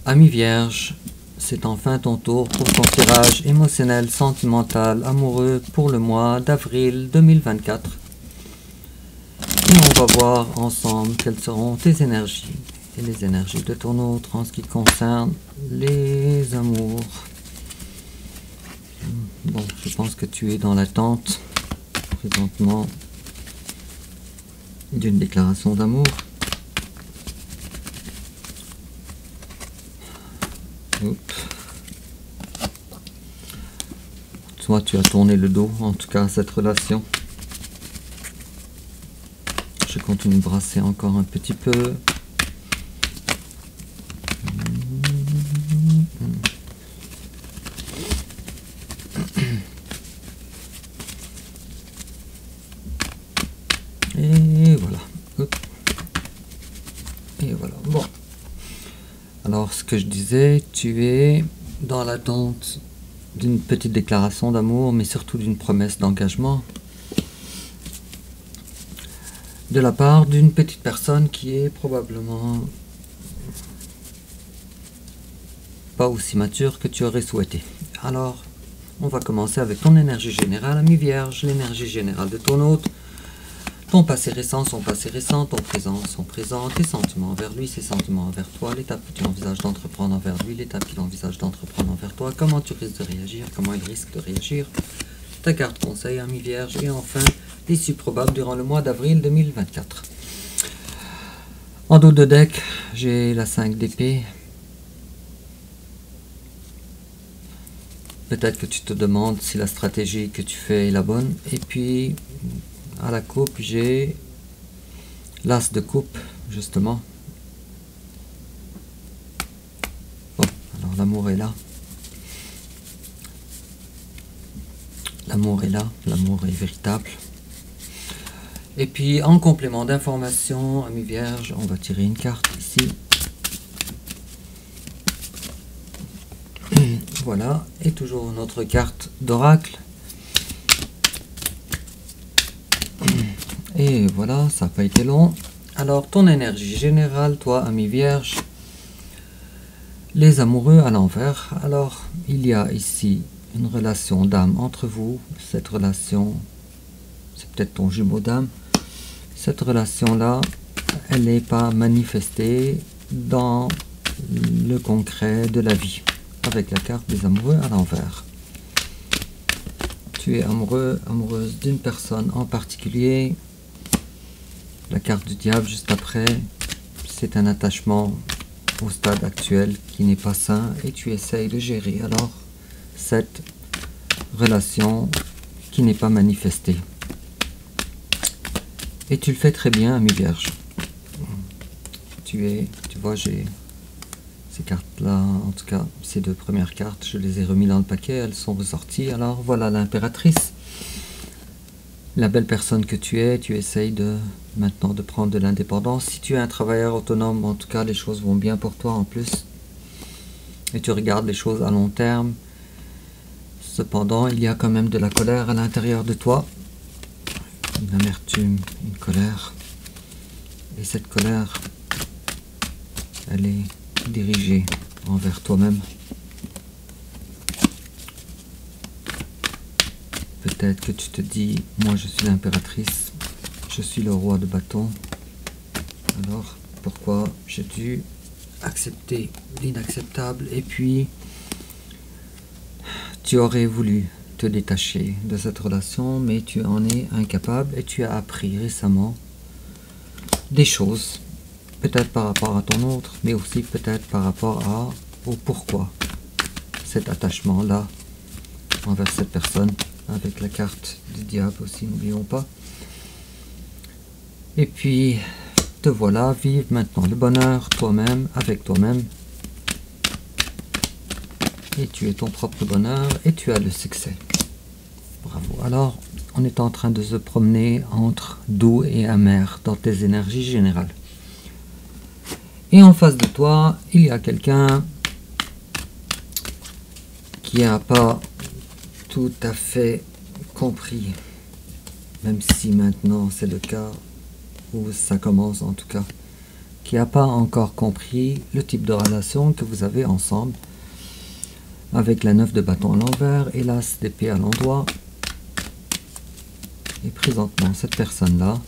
Ami Vierge, c'est enfin ton tour pour ton tirage émotionnel, sentimental, amoureux pour le mois d'avril 2024. Et on va voir ensemble quelles seront tes énergies et les énergies de ton autre en ce qui concerne les amours. Bon, je pense que tu es dans l'attente présentement d'une déclaration d'amour. Soit tu as tourné le dos, en tout cas à cette relation. Je continue de brasser encore un petit peu. Et voilà. Et voilà. Bon. Alors, ce que je disais, tu es dans l'attente d'une petite déclaration d'amour, mais surtout d'une promesse d'engagement de la part d'une petite personne qui est probablement pas aussi mature que tu aurais souhaité. Alors, on va commencer avec ton énergie générale, ami Vierge, l'énergie générale de ton hôte, ton passé récent, son passé récent, ton présent, son présent, tes sentiments envers lui, ses sentiments envers toi, l'étape que tu envisages d'entreprendre envers lui, l'étape qu'il envisage d'entreprendre envers toi, comment tu risques de réagir, comment il risque de réagir, ta carte conseil, ami Vierge, et enfin, l'issue probable durant le mois d'avril 2024. En dos de deck, j'ai la 5 d'épée. Peut-être que tu te demandes si la stratégie que tu fais est la bonne. Et puis, à la coupe, j'ai l'as de coupe, justement. Bon, alors l'amour est là. L'amour est là, l'amour est véritable. Et puis, en complément d'information, ami Vierge, on va tirer une carte ici. Voilà, et toujours notre carte d'oracle. Et voilà, ça n'a pas été long. Alors, ton énergie générale, toi, ami Vierge, les amoureux à l'envers. Alors, il y a ici une relation d'âme entre vous. Cette relation, c'est peut-être ton jumeau d'âme. Cette relation-là, elle n'est pas manifestée dans le concret de la vie, avec la carte des amoureux à l'envers. Tu es amoureux, amoureuse d'une personne en particulier. La carte du diable juste après, c'est un attachement au stade actuel qui n'est pas sain et tu essayes de gérer alors cette relation qui n'est pas manifestée. Et tu le fais très bien, ami Vierge. Tu vois, j'ai ces cartes-là, en tout cas, ces deux premières cartes, je les ai remis dans le paquet, elles sont ressorties. Alors voilà l'impératrice. La belle personne que tu es, tu essayes maintenant de prendre de l'indépendance. Si tu es un travailleur autonome, en tout cas, les choses vont bien pour toi en plus. Et tu regardes les choses à long terme. Cependant, il y a quand même de la colère à l'intérieur de toi. Une amertume, une colère. Et cette colère, elle est dirigée envers toi-même. Peut-être que tu te dis, moi je suis l'impératrice, je suis le roi de bâton. Alors, pourquoi j'ai dû accepter l'inacceptable? Et puis, tu aurais voulu te détacher de cette relation, mais tu en es incapable et tu as appris récemment des choses, peut-être par rapport à ton autre, mais aussi peut-être par rapport au pourquoi cet attachement-là envers cette personne, avec la carte du diable aussi, n'oublions pas. Et puis, te voilà, vive maintenant le bonheur toi-même, avec toi-même. Et tu es ton propre bonheur et tu as le succès. Bravo. Alors, on est en train de se promener entre doux et amer dans tes énergies générales. Et en face de toi, il y a quelqu'un qui n'a pas tout à fait compris, même si maintenant c'est le cas, où ça commence en tout cas, qui n'a pas encore compris le type de relation que vous avez ensemble, avec la 9 de bâton à l'envers et l'as d'épée à l'endroit. Et présentement, cette personne-là,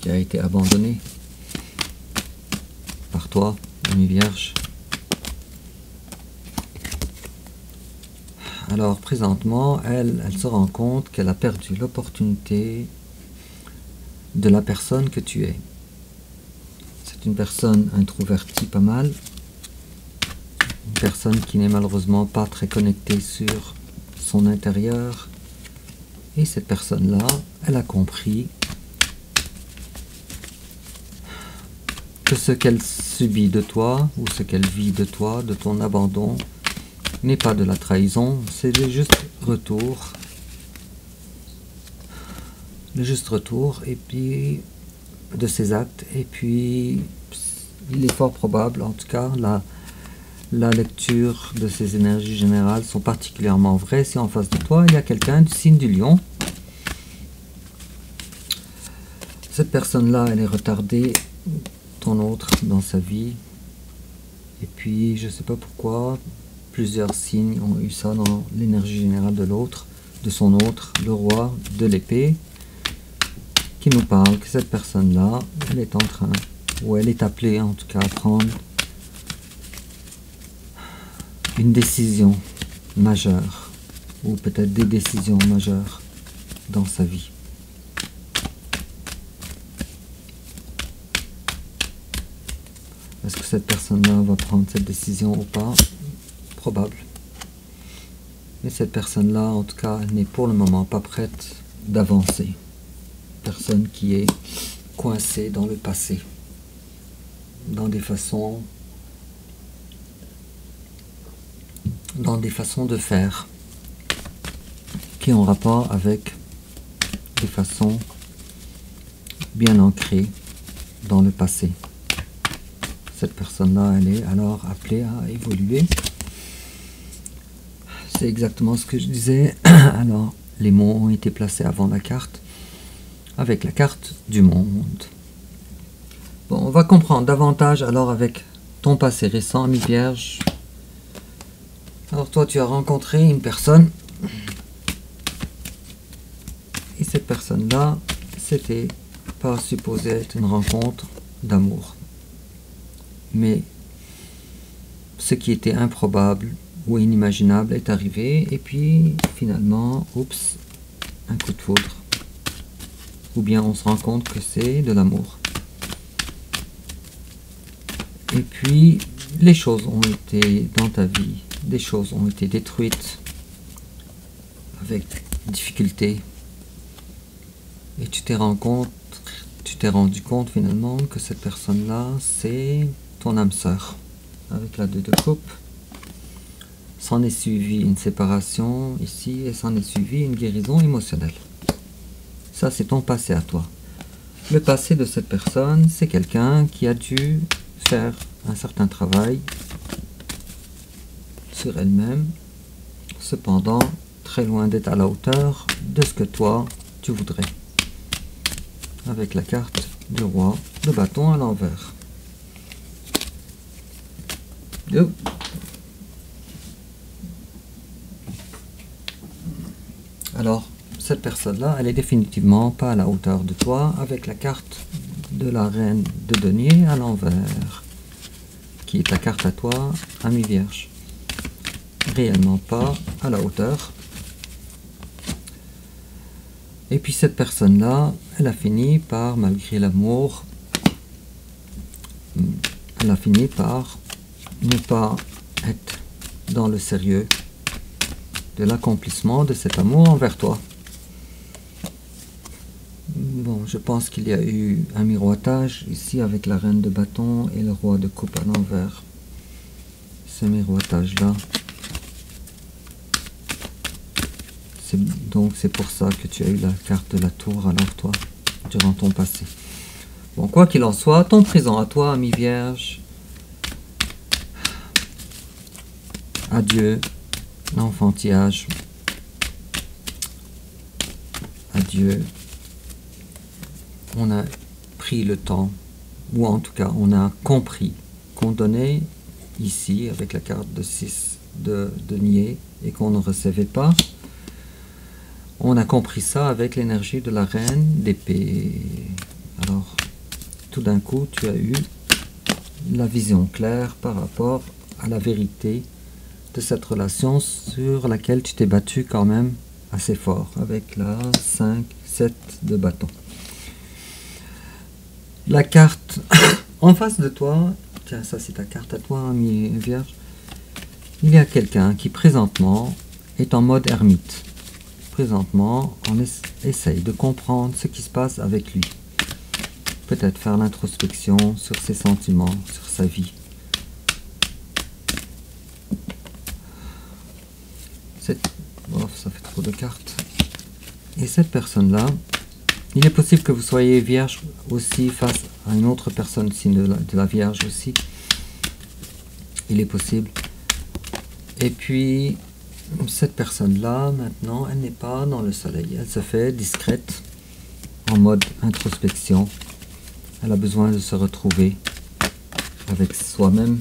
qui a été abandonnée par toi, ami Vierge. Alors présentement, elle se rend compte qu'elle a perdu l'opportunité de la personne que tu es. C'est une personne introvertie pas mal, une personne qui n'est malheureusement pas très connectée sur son intérieur. Et cette personne-là, elle a compris que ce qu'elle subit de toi, ou ce qu'elle vit de toi, de ton abandon, n'est pas de la trahison, c'est le juste retour. Le juste retour, et puis, de ses actes. Et puis, il est fort probable, en tout cas, la lecture de ces énergies générales sont particulièrement vraies si en face de toi, il y a quelqu'un du signe du lion. Cette personne-là, elle est retardée, ton autre, dans sa vie. Et puis, je ne sais pas pourquoi, plusieurs signes ont eu ça dans l'énergie générale de l'autre, de son autre, le roi de l'épée, qui nous parle que cette personne-là, elle est en train, ou elle est appelée en tout cas à prendre une décision majeure, ou peut-être des décisions majeures dans sa vie. Est-ce que cette personne-là va prendre cette décision ou pas? Probable. Mais cette personne-là, en tout cas, n'est pour le moment pas prête d'avancer. Personne qui est coincée dans le passé, dans des façons de faire qui ont rapport avec des façons bien ancrées dans le passé. Cette personne-là, elle est alors appelée à évoluer. C'est exactement ce que je disais. Alors, les mots ont été placés avant la carte, avec la carte du monde. Bon, on va comprendre davantage alors avec ton passé récent, ami Vierge. Alors toi, tu as rencontré une personne. Et cette personne-là, c'était pas supposé être une rencontre d'amour. Mais ce qui était improbable ou inimaginable est arrivé, et puis finalement, oups, un coup de foudre. Ou bien on se rend compte que c'est de l'amour. Et puis, les choses ont été dans ta vie, des choses ont été détruites avec difficulté. Et tu t'es rendu compte finalement que cette personne-là, c'est ton âme sœur, avec la 2 de coupe. S'en est suivi une séparation ici, et s'en est suivi une guérison émotionnelle. Ça, c'est ton passé à toi. Le passé de cette personne, c'est quelqu'un qui a dû faire un certain travail sur elle-même, cependant, très loin d'être à la hauteur de ce que toi, tu voudrais. Avec la carte du roi de bâton à l'envers. Alors, cette personne-là, elle est définitivement pas à la hauteur de toi, avec la carte de la reine de denier à l'envers, qui est ta carte à toi, ami Vierge. Réellement pas à la hauteur. Et puis cette personne-là, elle a fini par, malgré l'amour, elle a fini par ne pas être dans le sérieux de l'accomplissement de cet amour envers toi. Bon, je pense qu'il y a eu un miroitage ici avec la reine de bâton et le roi de coupe à l'envers. Ce miroitage-là. Donc c'est pour ça que tu as eu la carte de la tour alors toi, durant ton passé. Bon, quoi qu'il en soit, ton présent à toi, ami Vierge. Adieu, l'enfantillage. Adieu. On a pris le temps, ou en tout cas on a compris qu'on donnait ici avec la carte de 6 de denier et qu'on ne recevait pas. On a compris ça avec l'énergie de la reine d'épée. Alors tout d'un coup tu as eu la vision claire par rapport à la vérité de cette relation sur laquelle tu t'es battu quand même assez fort avec la 5, 7 de bâton. La carte en face de toi, tiens, ça c'est ta carte à toi, ami Vierge. Il y a quelqu'un qui présentement est en mode ermite. Présentement, on essaye de comprendre ce qui se passe avec lui. Peut-être faire l'introspection sur ses sentiments, sur sa vie. Oh, ça fait trop de cartes. Et cette personne-là, il est possible que vous soyez vierge aussi face à une autre personne, signe de la Vierge aussi. Il est possible. Et puis, cette personne-là, maintenant, elle n'est pas dans le soleil. Elle se fait discrète, en mode introspection. Elle a besoin de se retrouver avec soi-même.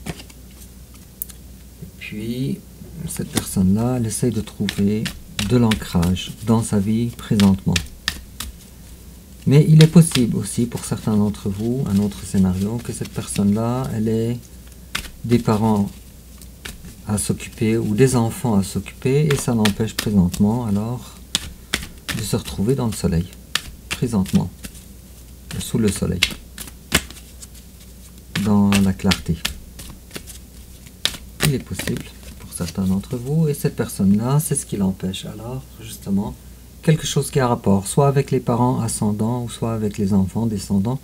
Et puis, cette personne-là, elle essaye de trouver de l'ancrage dans sa vie présentement. Mais il est possible aussi pour certains d'entre vous, un autre scénario, que cette personne-là, elle ait des parents à s'occuper ou des enfants à s'occuper et ça l'empêche présentement alors de se retrouver dans le soleil, présentement, sous le soleil, dans la clarté. Il est possible pour certains d'entre vous et cette personne-là, c'est ce qui l'empêche alors justement quelque chose qui a rapport, soit avec les parents ascendants ou soit avec les enfants descendants.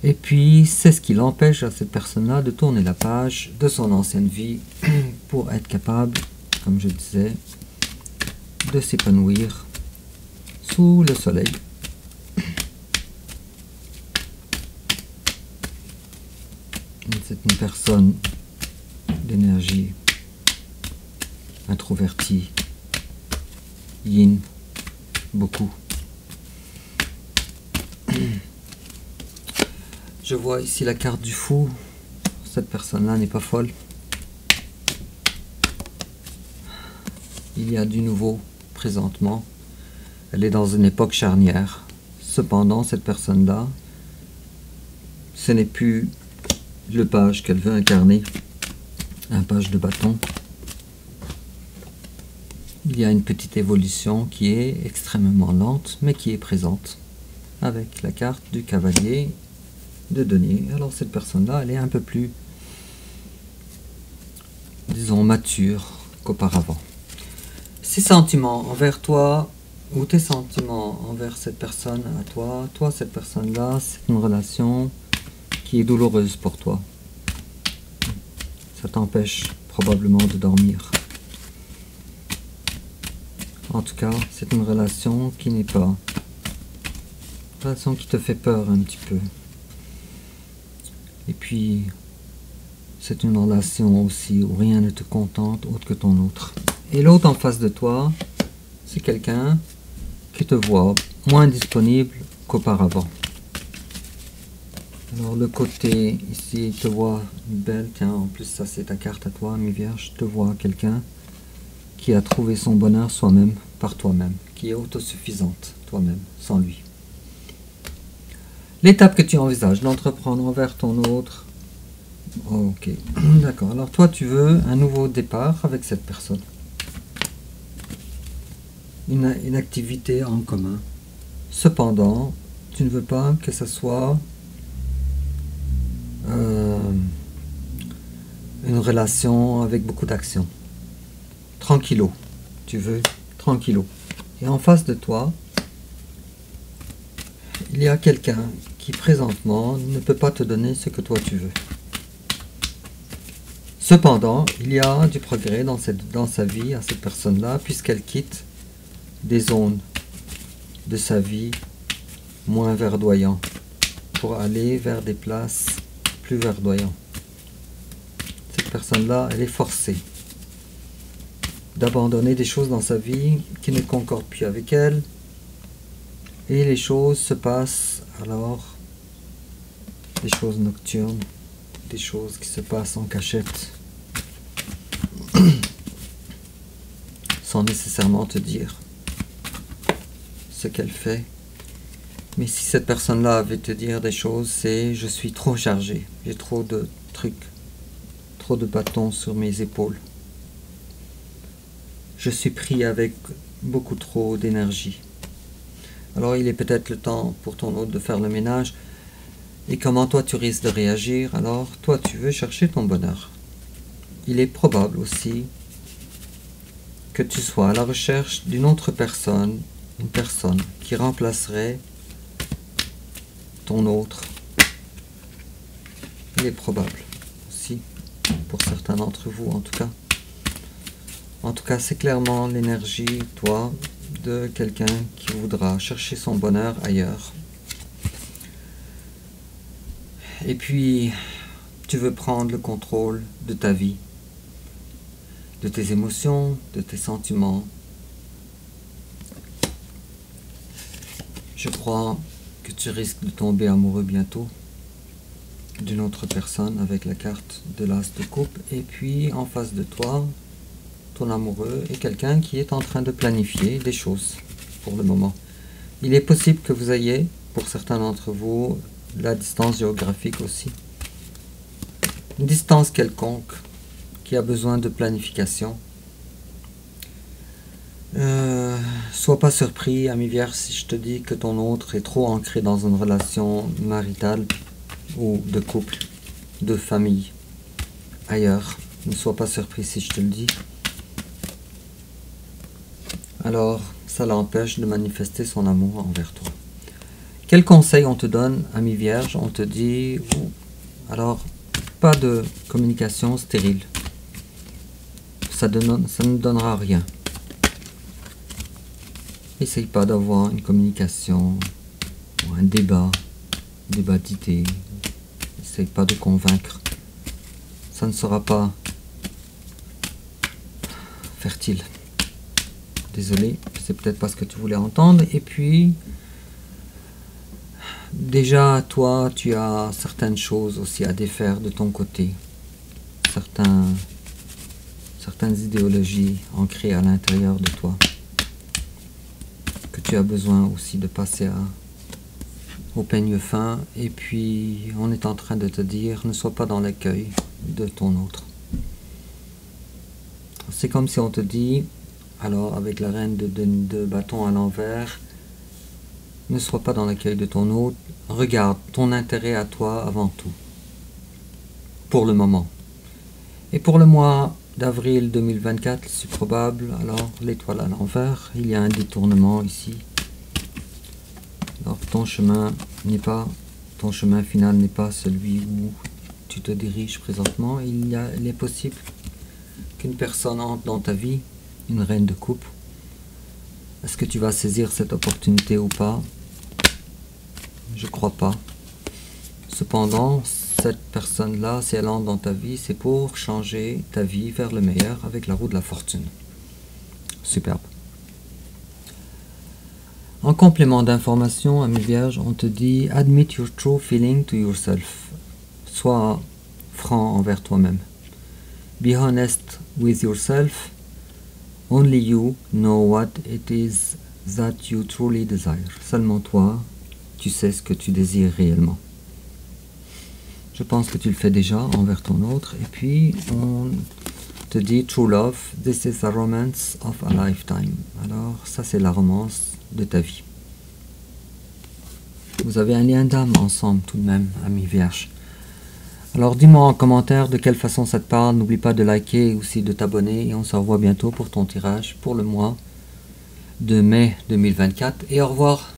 Et puis, c'est ce qui l'empêche à cette personne-là de tourner la page de son ancienne vie pour être capable, comme je disais, de s'épanouir sous le soleil. C'est une personne d'énergie introvertie, yin, beaucoup. Je vois ici la carte du fou. Cette personne-là n'est pas folle. Il y a du nouveau présentement. Elle est dans une époque charnière. Cependant, cette personne-là, ce n'est plus le page qu'elle veut incarner. Un page de bâton. Il y a une petite évolution qui est extrêmement lente, mais qui est présente. Avec la carte du cavalier de denier. Alors cette personne-là, elle est un peu plus, disons, mature qu'auparavant. Ses sentiments envers toi, ou tes sentiments envers cette personne à toi, cette personne-là, c'est une relation qui est douloureuse pour toi. Ça t'empêche probablement de dormir. En tout cas, c'est une relation qui n'est pas... Une relation qui te fait peur un petit peu. Et puis, c'est une relation aussi où rien ne te contente autre que ton autre. Et l'autre en face de toi, c'est quelqu'un qui te voit moins disponible qu'auparavant. Alors le côté ici, te voit belle, tiens, en plus ça c'est ta carte à toi, mi Vierge, te voit quelqu'un qui a trouvé son bonheur soi-même, par toi-même, qui est autosuffisante, toi-même, sans lui. L'étape que tu envisages d'entreprendre envers ton autre, ok, d'accord, alors toi tu veux un nouveau départ avec cette personne. Une activité en commun. Cependant, tu ne veux pas que ce soit une relation avec beaucoup d'action. Tranquillo, tu veux tranquillo. Et en face de toi, il y a quelqu'un qui présentement ne peut pas te donner ce que toi tu veux. Cependant, il y a du progrès dans sa vie à cette personne-là, puisqu'elle quitte des zones de sa vie moins verdoyantes pour aller vers des places plus verdoyantes. Cette personne-là, elle est forcée d'abandonner des choses dans sa vie qui ne concordent plus avec elle, Et les choses se passent alors, des choses nocturnes, des choses qui se passent en cachette, sans nécessairement te dire ce qu'elle fait. Mais si cette personne-là avait te dire des choses, c'est je suis trop chargé, j'ai trop de trucs, trop de bâtons sur mes épaules. Je suis pris avec beaucoup trop d'énergie. Alors il est peut-être le temps pour ton hôte de faire le ménage. Et comment toi tu risques de réagir? Alors toi tu veux chercher ton bonheur. Il est probable aussi que tu sois à la recherche d'une autre personne, une personne qui remplacerait ton autre. Il est probable aussi, pour certains d'entre vous en tout cas. En tout cas, c'est clairement l'énergie, toi, de quelqu'un qui voudra chercher son bonheur ailleurs. Et puis, tu veux prendre le contrôle de ta vie, de tes émotions, de tes sentiments. Je crois que tu risques de tomber amoureux bientôt d'une autre personne avec la carte de l'as de coupe. Et puis, en face de toi, ton amoureux est quelqu'un qui est en train de planifier des choses pour le moment. Il est possible que vous ayez, pour certains d'entre vous, la distance géographique aussi. Une distance quelconque qui a besoin de planification. Sois pas surpris, ami Vierge, si je te dis que ton autre est trop ancré dans une relation maritale ou de couple, de famille, ailleurs. Ne sois pas surpris si je te le dis. Alors, ça l'empêche de manifester son amour envers toi. Quel conseil on te donne, ami Vierge? On te dit, alors, pas de communication stérile. Ça ne donnera rien. Essaye pas d'avoir une communication ou un débat d'idées. Essaye pas de convaincre. Ça ne sera pas fertile. Désolé, c'est peut-être pas ce que tu voulais entendre. Et puis, déjà, toi, tu as certaines choses aussi à défaire de ton côté. Certaines idéologies ancrées à l'intérieur de toi. Que tu as besoin aussi de passer au peigne fin. Et puis, on est en train de te dire, ne sois pas dans l'accueil de ton autre. C'est comme si on te dit, alors avec la reine de bâton à l'envers, ne sois pas dans l'accueil de ton autre, regarde ton intérêt à toi avant tout, pour le moment. Et pour le mois d'avril 2024, c'est probable, alors l'étoile à l'envers, il y a un détournement ici. Alors ton chemin final n'est pas celui où tu te diriges présentement. Il est possible qu'une personne entre dans ta vie, une reine de coupe. Est-ce que tu vas saisir cette opportunité ou pas? Je crois pas. Cependant, cette personne-là, si elle entre dans ta vie, c'est pour changer ta vie vers le meilleur avec la roue de la fortune. Superbe. En complément d'information, ami Vierge, on te dit « Admit your true feeling to yourself ». Sois franc envers toi-même. « Be honest with yourself. Only you know what it is that you truly desire. » Seulement toi, tu sais ce que tu désires réellement. Je pense que tu le fais déjà envers ton autre. Et puis, on te dit « True love, this is the romance of a lifetime ». Alors, ça c'est la romance de ta vie. Vous avez un lien d'âme ensemble tout de même, ami Vierge. Alors dis-moi en commentaire de quelle façon ça te parle. N'oublie pas de liker et aussi de t'abonner. Et on se revoit bientôt pour ton tirage pour le mois de mai 2024. Et au revoir.